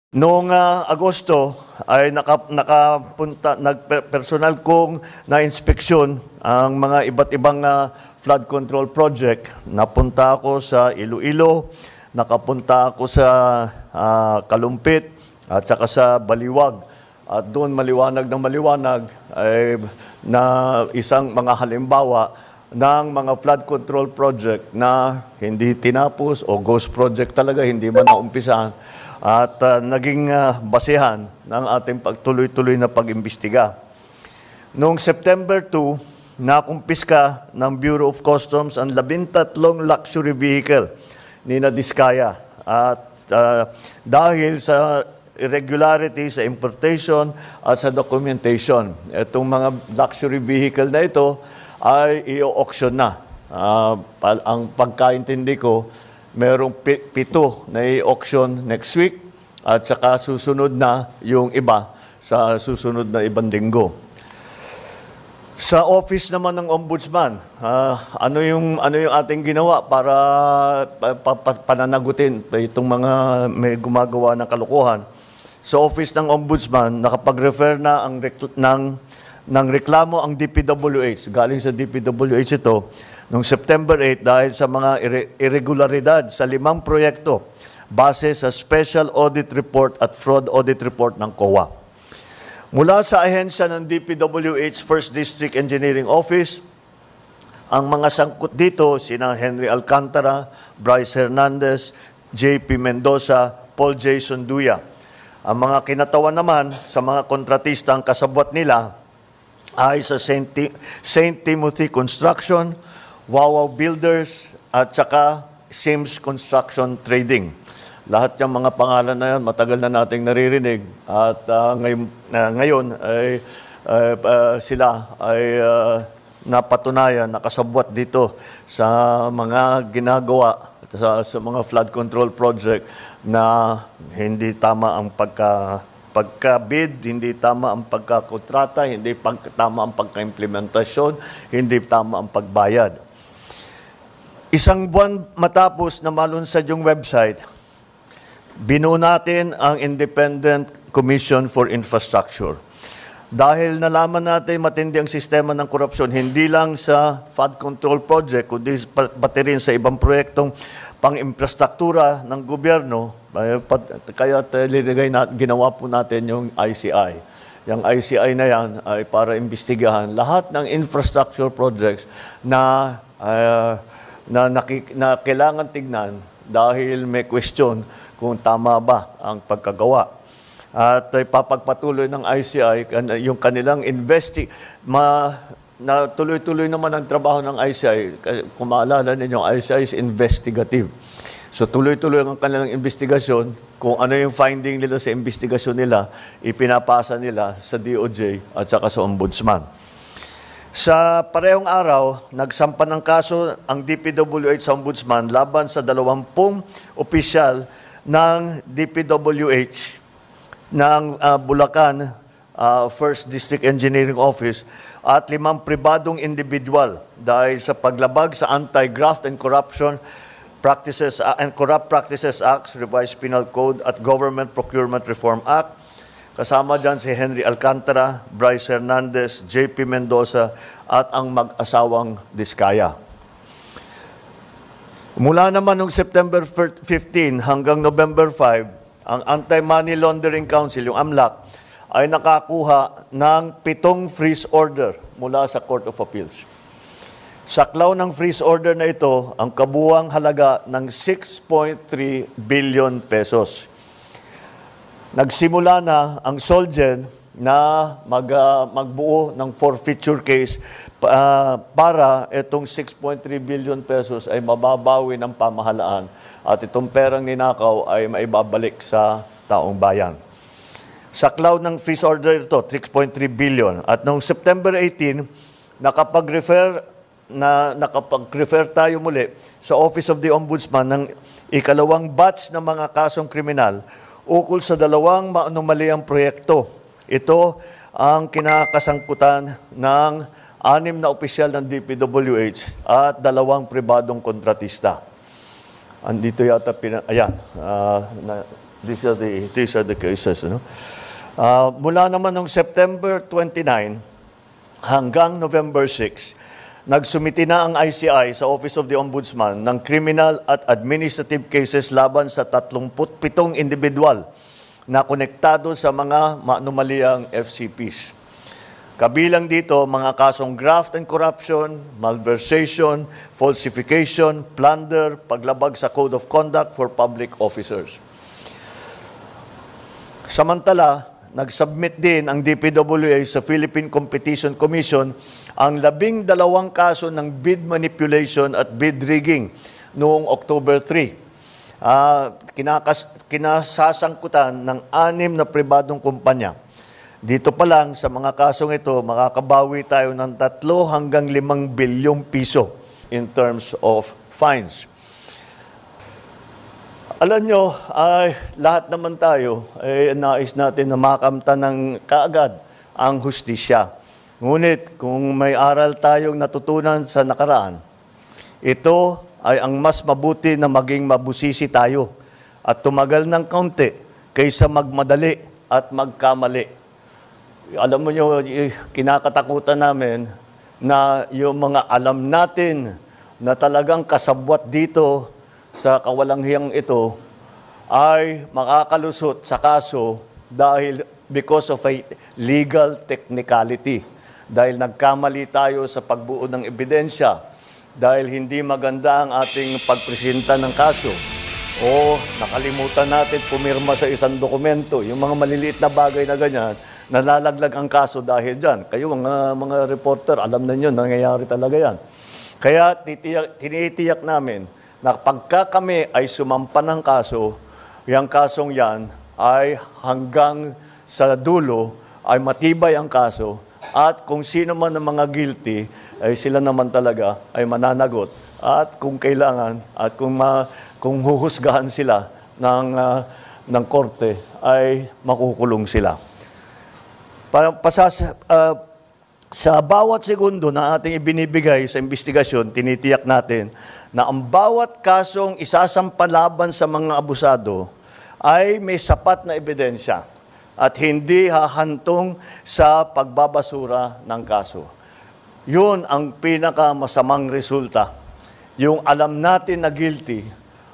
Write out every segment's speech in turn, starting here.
Noong Agosto ay nagpersonal kong na-inspeksyon ang mga iba't ibang flood control project. Napunta ako sa Iloilo, nakapunta ako sa Kalumpit at saka sa Baliwag. At doon maliwanag ay na isang mga halimbawa ng mga flood control project na hindi tinapos o ghost project talaga, hindi man naumpisahan. At naging basehan ng ating pagtuloy-tuloy na pag-imbestiga. Noong September 2, nakumpiska ng Bureau of Customs ang 13 luxury vehicle ni Diskaya. At dahil sa irregularity sa importation at sa documentation, itong mga luxury vehicle na ito ay i-auction na. Ang pagkaintindi ko, merong 7 na i-auction next week at saka susunod na yung iba sa susunod na ibang linggo. Sa office naman ng Ombudsman, ano yung ating ginawa para pananagutin itong mga may gumagawa ng kalokohan? Sa office ng Ombudsman, nakapag-refer na ng reklamo ang DPWH. Galing sa DPWH ito noong September 8 dahil sa mga irregularidad sa 5 proyekto base sa Special Audit Report at Fraud Audit Report ng COA. Mula sa ahensya ng DPWH First District Engineering Office, ang mga sangkot dito sina Henry Alcantara, Bryce Hernandez, JP Mendoza, Paul Jason Duya. Ang mga kinatawan naman sa mga kontratista ang kasabwat nila ay sa St. Timothy Construction, Wawaw Builders, at saka Sims Construction Trading. Lahat yung mga pangalan na yan, matagal na nating naririnig. At ngayon ay sila ay napatunayan, nakasabwat dito sa mga ginagawa, sa mga flood control project na hindi tama ang pagka-bid, hindi tama ang pagkakontrata, hindi tama ang pagka-implementasyon, hindi tama ang pagbayad. Isang buwan matapos na malunsad yung website, binuo natin ang Independent Commission for Infrastructure. Dahil nalaman natin matindi ang sistema ng korupsyon, hindi lang sa flood control project, kundi pati rin sa ibang proyektong pang-infrastruktura ng gobyerno, kaya ginawa po natin yung ICI. Yung ICI na yan ay para imbestigahan lahat ng infrastructure projects na kailangan tignan dahil may question kung tama ba ang pagkagawa. At ipapagpatuloy ng ICI yung kanilang na tuloy-tuloy naman ang trabaho ng ICI. Kung maalala ninyo, ICI is investigative. So tuloy-tuloy ang kanilang investigasyon. Kung ano yung finding nila sa investigasyon nila, ipinapasa nila sa DOJ at saka sa Ombudsman. Sa parehong araw, nagsampa ng kaso ang DPWH sa Ombudsman laban sa 20 opisyal ng DPWH ng Bulacan First District Engineering Office at 5 pribadong individual dahil sa paglabag sa Anti-Graft and Corruption Practices and Corrupt Practices Act, Revised Penal Code at Government Procurement Reform Act. Kasama dyan si Henry Alcantara, Bryce Hernandez, JP Mendoza at ang mag-asawang Diskaya. Mula naman noong September 15 hanggang November 5, ang Anti-Money Laundering Council, yung AMLAC, ay nakakuha ng 7 freeze order mula sa Court of Appeals. Saklaw ng freeze order na ito ang kabuuang halaga ng 6.3 billion pesos. Nagsimula na ang Solgen na magbuo ng forfeiture case para itong 6.3 billion pesos ay mababawi ng pamahalaan at itong perang ninakaw ay maibabalik sa taong bayan. Saklaw ng freeze order ito, 6.3 billion. At noong September 18, nakapag-refer tayo muli sa Office of the Ombudsman ng ikalawang batch ng mga kasong kriminal ukol sa 2 maanomaliang proyekto. Ito ang kinakasangkutan ng 6 na opisyal ng DPWH at 2 pribadong kontratista. Andito yata, These are the cases. No? Mula naman noong September 29 hanggang November 6, nagsumiti na ang ICI sa Office of the Ombudsman ng criminal at administrative cases laban sa 37 individual na konektado sa mga maanomaliang FCPs. Kabilang dito mga kasong graft and corruption, malversation, falsification, plunder, paglabag sa Code of Conduct for Public Officers. Samantala, nag-submit din ang DPWH sa Philippine Competition Commission ang 12 kaso ng bid manipulation at bid rigging noong October 3. Kinasasangkutan ng 6 na pribadong kumpanya. Dito pa lang sa mga kasong ito, makakabawi tayo ng 3 hanggang 5 bilyong piso in terms of fines. Alam nyo, lahat naman tayo ay nais natin na makamtan ng kaagad ang hustisya. Ngunit kung may aral tayong natutunan sa nakaraan, ito ay ang mas mabuti na maging mabusisi tayo at tumagal ng kaunti kaysa magmadali at magkamali. Alam mo nyo, kinakatakutan namin na yung mga alam natin na talagang kasabwat dito sa kawalanghiyang ito ay makakalusot sa kaso dahil because of a legal technicality. Dahil nagkamali tayo sa pagbuo ng ebidensya, dahil hindi maganda ang ating pagpresenta ng kaso, o nakalimutan natin pumirma sa isang dokumento, yung mga maliliit na bagay na ganyan, nalalaglag ang kaso dahil dyan. Kayo, mga reporter, alam na nyo, nangyayari talaga yan. Kaya tinitiyak namin na pagka kami ay sumampa ng kaso, yung kasong yan ay hanggang sa dulo ay matibay ang kaso at kung sino man ang mga guilty ay sila naman talaga ay mananagot at kung kailangan at kung huhusgahan sila ng korte ay makukulong sila. Sa bawat segundo na ating ibinibigay sa investigasyon, tinitiyak natin na ang bawat kasong isasampalaban sa mga abusado ay may sapat na ebidensya at hindi hahantong sa pagbabasura ng kaso. Yun ang pinakamasamang resulta. Yung alam natin na guilty,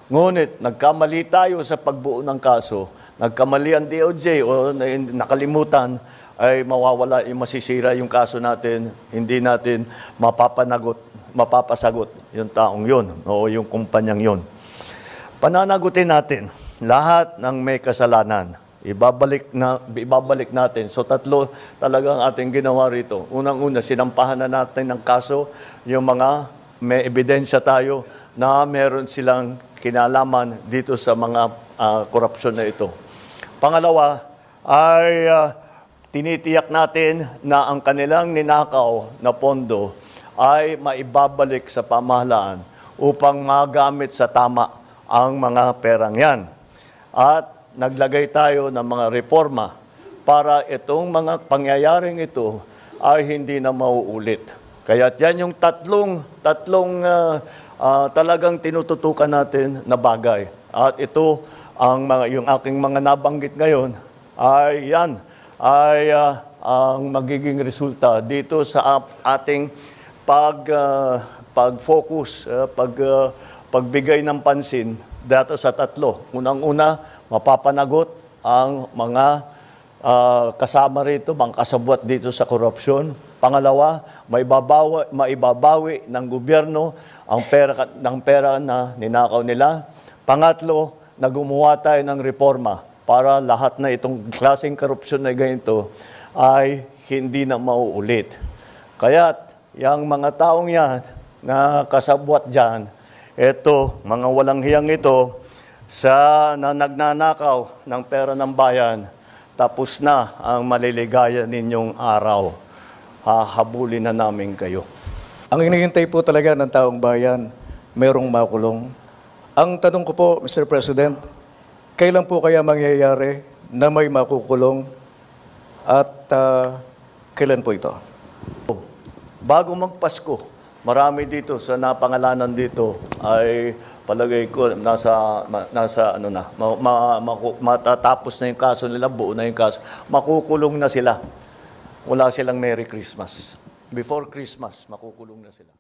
ngunit nagkamali tayo sa pagbuo ng kaso, nagkamali ang DOJ o nakalimutan, ay mawawala, masisira yung kaso natin, hindi natin mapapasagot yung taong yun o yung kumpanyang yun. Pananagutin natin lahat ng may kasalanan. Ibabalik natin. So 3 talagang ating ginawa rito. Unang-una, sinampahan na natin ng kaso yung mga may ebidensya tayo na meron silang kinalaman dito sa mga korupsyon na ito. Pangalawa ay tinitiyak natin na ang kanilang ninakaw na pondo ay maibabalik sa pamahalaan upang magamit sa tama ang mga perang yan. At naglagay tayo ng mga reforma para itong mga pangyayaring ito ay hindi na mauulit. Kaya yan yung tatlong talagang tinututukan natin na bagay. At ito, yung aking mga nabanggit ngayon, ay yan, ay ang magiging resulta dito sa ating pag-focus, pagbigay ng pansin dito sa 3. Unang-una, mapapanagot ang mga kasama rito, mga kasabwat dito sa korupsyon. Pangalawa, maibabawi ng gobyerno ang pera na ninakaw nila. Pangatlo, na gumawa tayo ng reforma para lahat na itong klaseng korupsyon na ganito ay hindi na mauulit. Kaya yung mga taong yan na kasabwat dyan, eto, mga walang hiyang ito, na nagnanakaw ng pera ng bayan, tapos na ang maliligaya ninyong araw. Hahabulin na namin kayo. Ang hinihintay po talaga ng taong bayan, mayroong makulong. Ang tanong ko po, Mr. President, kailan po kaya mangyayari na may makukulong at kailan po ito? Bago magpasko, marami dito sa napangalanan dito ay palagay ko nasa ano na matatapos na yung kaso nila, buo na yung kaso. Makukulong na sila. Wala silang Merry Christmas. Before Christmas, makukulong na sila.